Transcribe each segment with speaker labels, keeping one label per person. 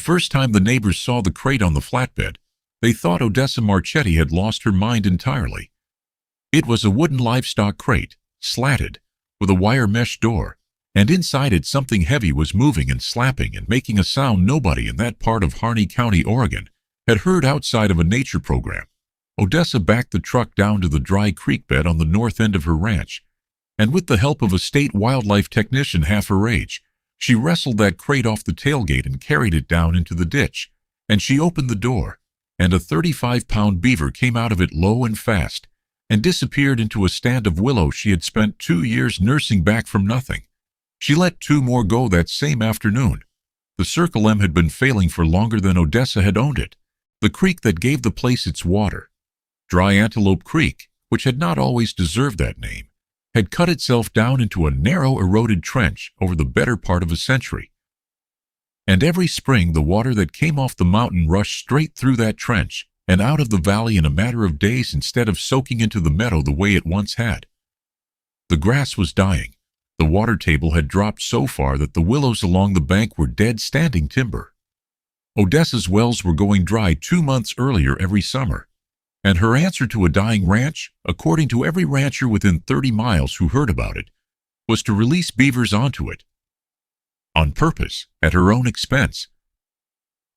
Speaker 1: first time the neighbors saw the crate on the flatbed, they thought Odessa Marchetti had lost her mind entirely. It was a wooden livestock crate, slatted, with a wire mesh door, and inside it something heavy was moving and slapping and making a sound nobody in that part of Harney County, Oregon, had heard outside of a nature program. Odessa backed the truck down to the dry creek bed on the north end of her ranch, and with the help of a state wildlife technician half her age, she wrestled that crate off the tailgate and carried it down into the ditch, and she opened the door, and a 35-pound beaver came out of it low and fast, and disappeared into a stand of willow she had spent 2 years nursing back from nothing. She let 2 more go that same afternoon. The Circle M had been failing for longer than Odessa had owned it, the creek that gave the place its water. Dry Antelope Creek, which had not always deserved that name, had cut itself down into a narrow, eroded trench over the better part of a century. And every spring the water that came off the mountain rushed straight through that trench and out of the valley in a matter of days instead of soaking into the meadow the way it once had. The grass was dying. The water table had dropped so far that the willows along the bank were dead standing timber. Odessa's wells were going dry 2 months earlier every summer, and her answer to a dying ranch, according to every rancher within 30 miles who heard about it, was to release beavers onto it. On purpose, at her own expense.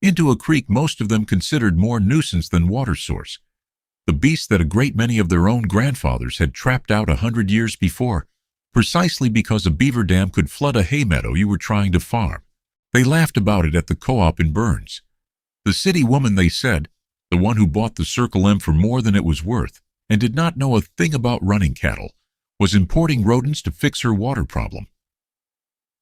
Speaker 1: Into a creek most of them considered more nuisance than water source, the beast that a great many of their own grandfathers had trapped out 100 years before, precisely because a beaver dam could flood a hay meadow you were trying to farm. They laughed about it at the co-op in Burns. The city woman, they said, the one who bought the Circle M for more than it was worth and did not know a thing about running cattle, was importing rodents to fix her water problem.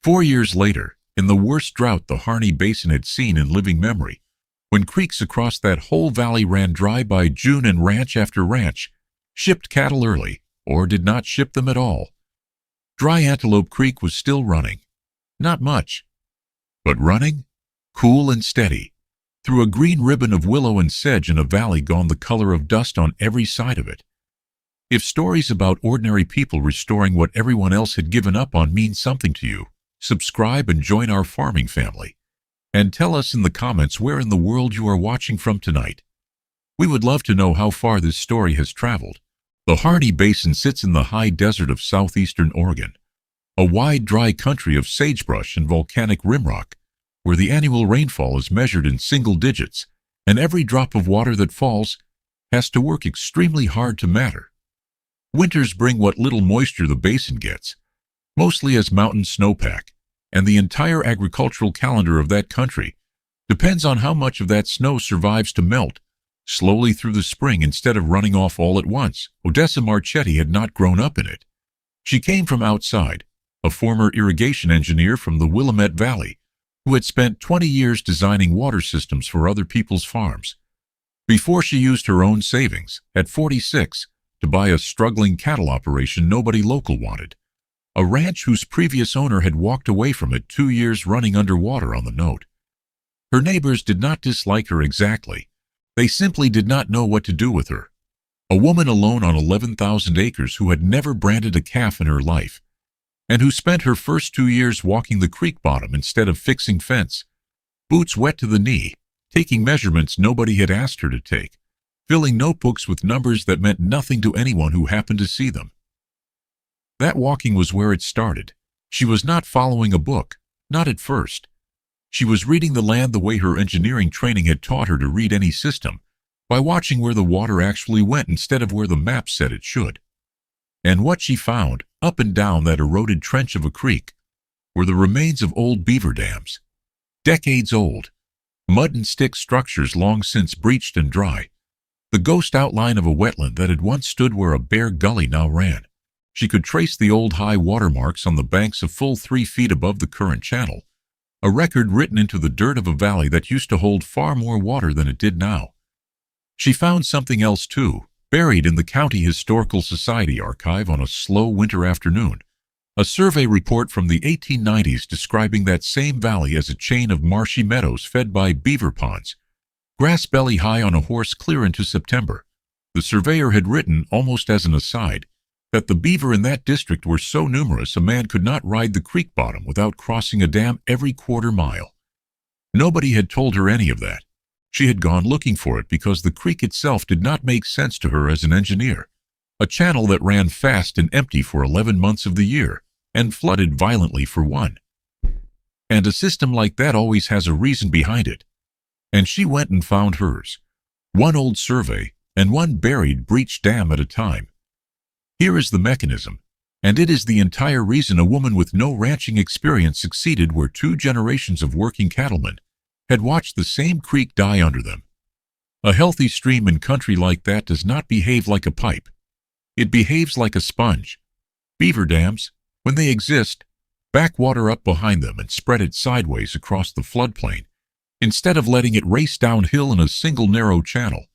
Speaker 1: 4 years later, in the worst drought the Harney Basin had seen in living memory, when creeks across that whole valley ran dry by June and ranch after ranch shipped cattle early or did not ship them at all, Dry Antelope Creek was still running. Not much, but running, cool and steady, through a green ribbon of willow and sedge in a valley gone the color of dust on every side of it. If stories about ordinary people restoring what everyone else had given up on mean something to you, subscribe and join our farming family. And tell us in the comments where in the world you are watching from tonight. We would love to know how far this story has traveled. The Harney Basin sits in the high desert of southeastern Oregon, a wide dry country of sagebrush and volcanic rimrock, where the annual rainfall is measured in single digits, and every drop of water that falls has to work extremely hard to matter. Winters bring what little moisture the basin gets, mostly as mountain snowpack, and the entire agricultural calendar of that country depends on how much of that snow survives to melt slowly through the spring instead of running off all at once. Odessa Marchetti had not grown up in it. She came from outside, a former irrigation engineer from the Willamette Valley, who had spent 20 years designing water systems for other people's farms, before she used her own savings, at 46, to buy a struggling cattle operation nobody local wanted, a ranch whose previous owner had walked away from it 2 years running underwater on the note. Her neighbors did not dislike her exactly. They simply did not know what to do with her. A woman alone on 11,000 acres who had never branded a calf in her life, and who spent her first 2 years walking the creek bottom instead of fixing fence, boots wet to the knee, taking measurements nobody had asked her to take, filling notebooks with numbers that meant nothing to anyone who happened to see them. That walking was where it started. She was not following a book, not at first. She was reading the land the way her engineering training had taught her to read any system, by watching where the water actually went instead of where the map said it should. And what she found, up and down that eroded trench of a creek, were the remains of old beaver dams. Decades old, mud and stick structures long since breached and dry, the ghost outline of a wetland that had once stood where a bare gully now ran. She could trace the old high water marks on the banks a full 3 feet above the current channel, a record written into the dirt of a valley that used to hold far more water than it did now. She found something else too, buried in the County Historical Society archive on a slow winter afternoon, a survey report from the 1890s describing that same valley as a chain of marshy meadows fed by beaver ponds, grass belly high on a horse clear into September. The surveyor had written, almost as an aside, that the beaver in that district were so numerous a man could not ride the creek bottom without crossing a dam every quarter mile. Nobody had told her any of that. She had gone looking for it because the creek itself did not make sense to her as an engineer. A channel that ran fast and empty for 11 months of the year, and flooded violently for one. And a system like that always has a reason behind it. And she went and found hers. One old survey, and one buried breached dam at a time. Here is the mechanism, and it is the entire reason a woman with no ranching experience succeeded where 2 generations of working cattlemen had watched the same creek die under them. A healthy stream in country like that does not behave like a pipe. It behaves like a sponge. Beaver dams, when they exist, back water up behind them and spread it sideways across the floodplain, instead of letting it race downhill in a single narrow channel.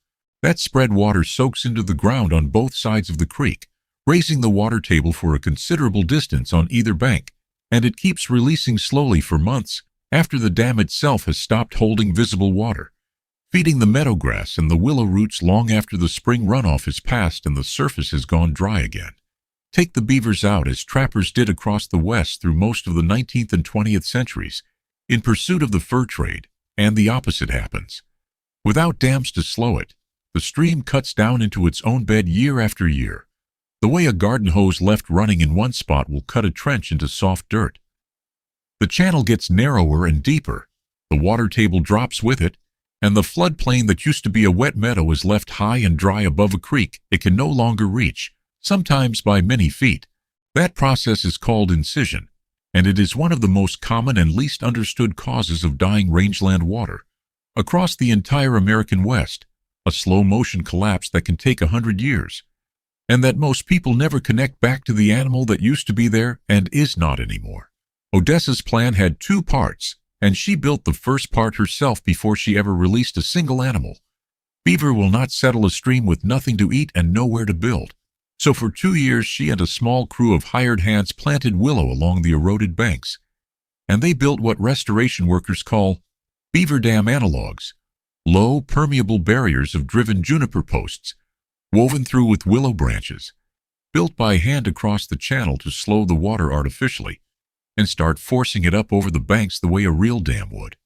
Speaker 1: That spread water soaks into the ground on both sides of the creek, raising the water table for a considerable distance on either bank, and it keeps releasing slowly for months after the dam itself has stopped holding visible water, feeding the meadow grass and the willow roots long after the spring runoff has passed and the surface has gone dry again. Take the beavers out as trappers did across the West through most of the 19th and 20th centuries, in pursuit of the fur trade, and the opposite happens. Without dams to slow it, the stream cuts down into its own bed year after year, the way a garden hose left running in one spot will cut a trench into soft dirt. The channel gets narrower and deeper, the water table drops with it, and the floodplain that used to be a wet meadow is left high and dry above a creek it can no longer reach, sometimes by many feet. That process is called incision, and it is one of the most common and least understood causes of dying rangeland water. Across the entire American West, a slow-motion collapse that can take 100 years, and that most people never connect back to the animal that used to be there and is not anymore. Odessa's plan had 2 parts, and she built the first part herself before she ever released a single animal. Beaver will not settle a stream with nothing to eat and nowhere to build. So for 2 years she and a small crew of hired hands planted willow along the eroded banks, and they built what restoration workers call beaver dam analogs, low, permeable barriers of driven juniper posts, woven through with willow branches, built by hand across the channel to slow the water artificially and start forcing it up over the banks the way a real dam would.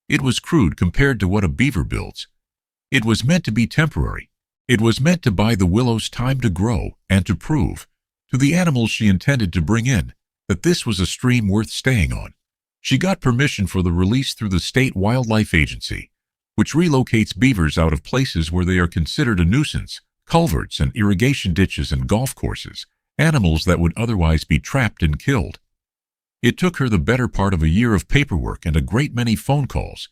Speaker 1: It was crude compared to what a beaver builds. It was meant to be temporary. It was meant to buy the willows time to grow and to prove, to the animals she intended to bring in, that this was a stream worth staying on. She got permission for the release through the State Wildlife Agency, which relocates beavers out of places where they are considered a nuisance, culverts and irrigation ditches and golf courses, animals that would otherwise be trapped and killed. It took her the better part of a year of paperwork and a great many phone calls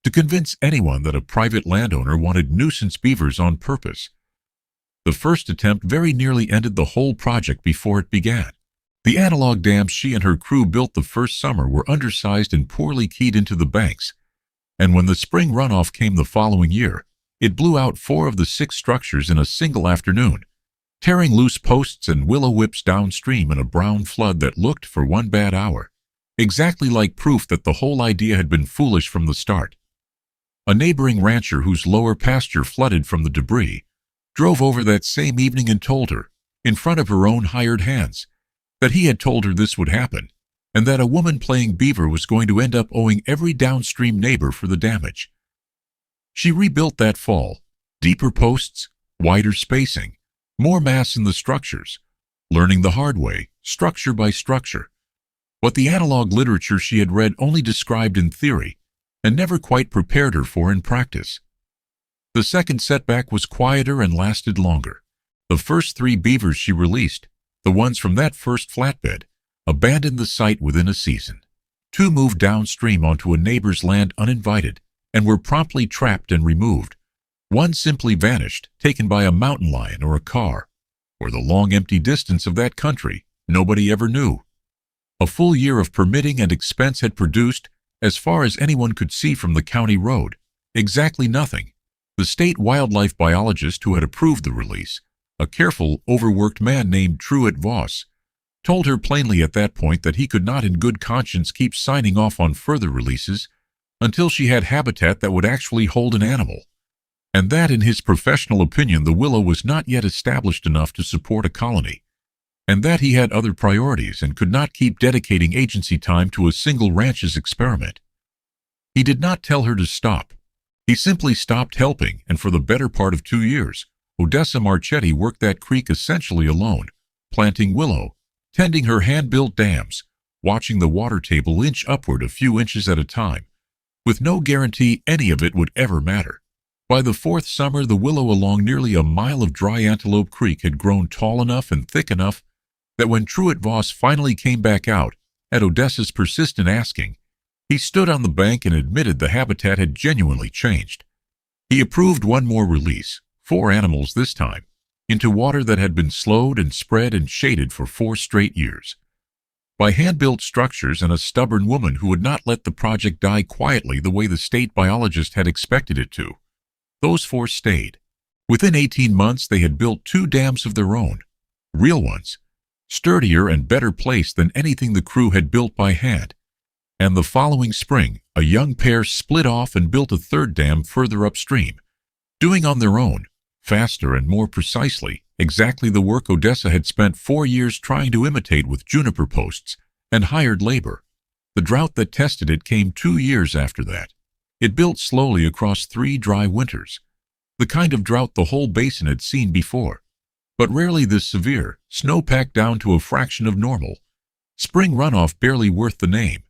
Speaker 1: to convince anyone that a private landowner wanted nuisance beavers on purpose. The first attempt very nearly ended the whole project before it began. The analog dams she and her crew built the first summer were undersized and poorly keyed into the banks, and when the spring runoff came the following year, it blew out 4 of the 6 structures in a single afternoon, tearing loose posts and willow whips downstream in a brown flood that looked, for one bad hour, exactly like proof that the whole idea had been foolish from the start. A neighboring rancher whose lower pasture flooded from the debris drove over that same evening and told her, in front of her own hired hands, that he had told her this would happen, and that a woman playing beaver was going to end up owing every downstream neighbor for the damage. She rebuilt that fall, deeper posts, wider spacing, more mass in the structures, learning the hard way, structure by structure, what the analog literature she had read only described in theory and never quite prepared her for in practice. The second setback was quieter and lasted longer. The first 3 beavers she released, the ones from that first flatbed, abandoned the site within a season. 2 moved downstream onto a neighbor's land uninvited and were promptly trapped and removed. 1 simply vanished, taken by a mountain lion or a car, or the long empty distance of that country nobody ever knew. A full year of permitting and expense had produced, as far as anyone could see from the county road, exactly nothing. The state wildlife biologist who had approved the release, a careful, overworked man named Truett Voss, told her plainly at that point that he could not in good conscience keep signing off on further releases until she had habitat that would actually hold an animal, and that in his professional opinion the willow was not yet established enough to support a colony, and that he had other priorities and could not keep dedicating agency time to a single ranch's experiment. He did not tell her to stop. He simply stopped helping, and for the better part of 2 years, Odessa Marchetti worked that creek essentially alone, planting willow, tending her hand-built dams, watching the water table inch upward a few inches at a time, with no guarantee any of it would ever matter. By the 4th summer, the willow along nearly a mile of dry Antelope Creek had grown tall enough and thick enough that when Truett Voss finally came back out, at Odessa's persistent asking, he stood on the bank and admitted the habitat had genuinely changed. He approved one more release, 4 animals this time, into water that had been slowed and spread and shaded for 4 straight years. By hand-built structures and a stubborn woman who would not let the project die quietly the way the state biologist had expected it to. Those 4 stayed. Within 18 months, they had built 2 dams of their own, real ones, sturdier and better placed than anything the crew had built by hand. And the following spring, a young pair split off and built a 3rd dam further upstream, doing on their own, faster and more precisely, exactly the work Odessa had spent 4 years trying to imitate with juniper posts and hired labor. The drought that tested it came 2 years after that. It built slowly across 3 dry winters, the kind of drought the whole basin had seen before, but rarely this severe, snow packed down to a fraction of normal, spring runoff barely worth the name.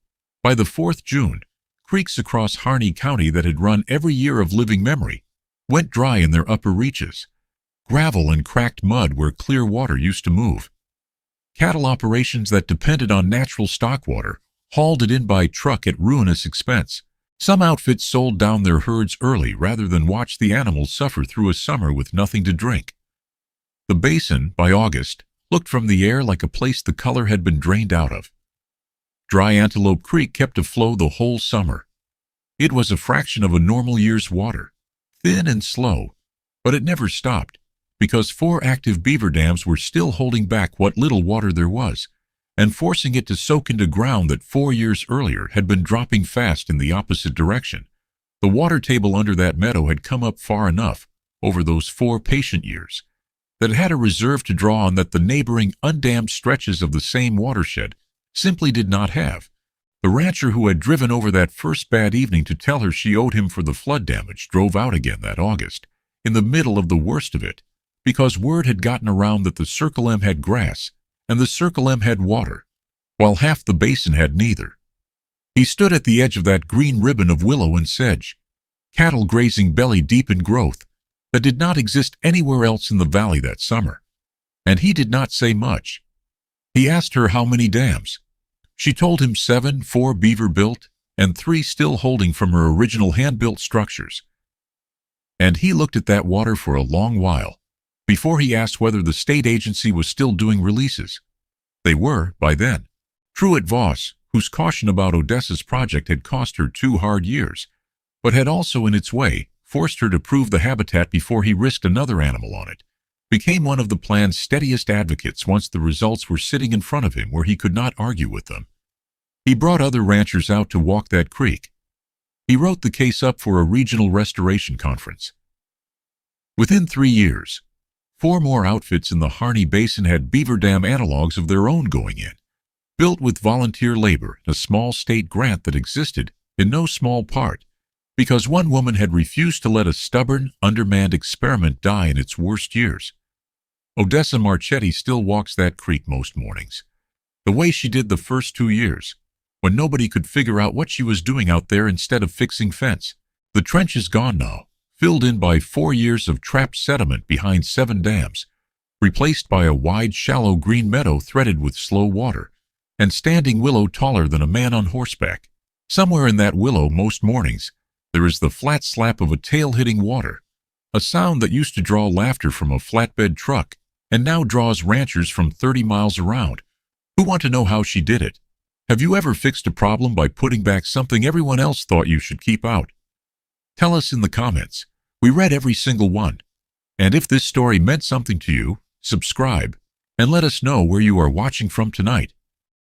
Speaker 1: By the 4th June, creeks across Harney County that had run every year of living memory went dry in their upper reaches, gravel and cracked mud where clear water used to move. Cattle operations that depended on natural stock water hauled it in by truck at ruinous expense. Some outfits sold down their herds early rather than watch the animals suffer through a summer with nothing to drink. The basin, by August, looked from the air like a place the color had been drained out of. Dry Antelope Creek kept aflow the whole summer. It was a fraction of a normal year's water, thin and slow, but it never stopped, because 4 active beaver dams were still holding back what little water there was, and forcing it to soak into ground that 4 years earlier had been dropping fast in the opposite direction. The water table under that meadow had come up far enough, over those 4 patient years, that it had a reserve to draw on that the neighboring undammed stretches of the same watershed simply did not have. The rancher who had driven over that first bad evening to tell her she owed him for the flood damage drove out again that August, in the middle of the worst of it, because word had gotten around that the Circle M had grass and the Circle M had water, while half the basin had neither. He stood at the edge of that green ribbon of willow and sedge, cattle grazing belly-deep in growth that did not exist anywhere else in the valley that summer, and he did not say much. He asked her how many dams. She told him 7, 4 beaver built, and 3 still holding from her original hand-built structures. And he looked at that water for a long while, before he asked whether the state agency was still doing releases. They were, by then. Truett Voss, whose caution about Odessa's project had cost her 2 hard years, but had also in its way forced her to prove the habitat before he risked another animal on it, became one of the plan's steadiest advocates once the results were sitting in front of him where he could not argue with them. He brought other ranchers out to walk that creek. He wrote the case up for a regional restoration conference. Within 3 years, 4 more outfits in the Harney Basin had beaver dam analogs of their own going in, built with volunteer labor and a small state grant that existed, in no small part, because one woman had refused to let a stubborn, undermanned experiment die in its worst years. Odessa Marchetti still walks that creek most mornings, the way she did the first 2 years, when nobody could figure out what she was doing out there instead of fixing fence. The trench is gone now, filled in by 4 years of trapped sediment behind 7 dams, replaced by a wide, shallow green meadow threaded with slow water, and standing willow taller than a man on horseback. Somewhere in that willow most mornings, there is the flat slap of a tail hitting water, a sound that used to draw laughter from a flatbed truck and now draws ranchers from 30 miles around who want to know how she did it. Have you ever fixed a problem by putting back something everyone else thought you should keep out? Tell us in the comments. We read every single one. And if this story meant something to you, subscribe and let us know where you are watching from tonight.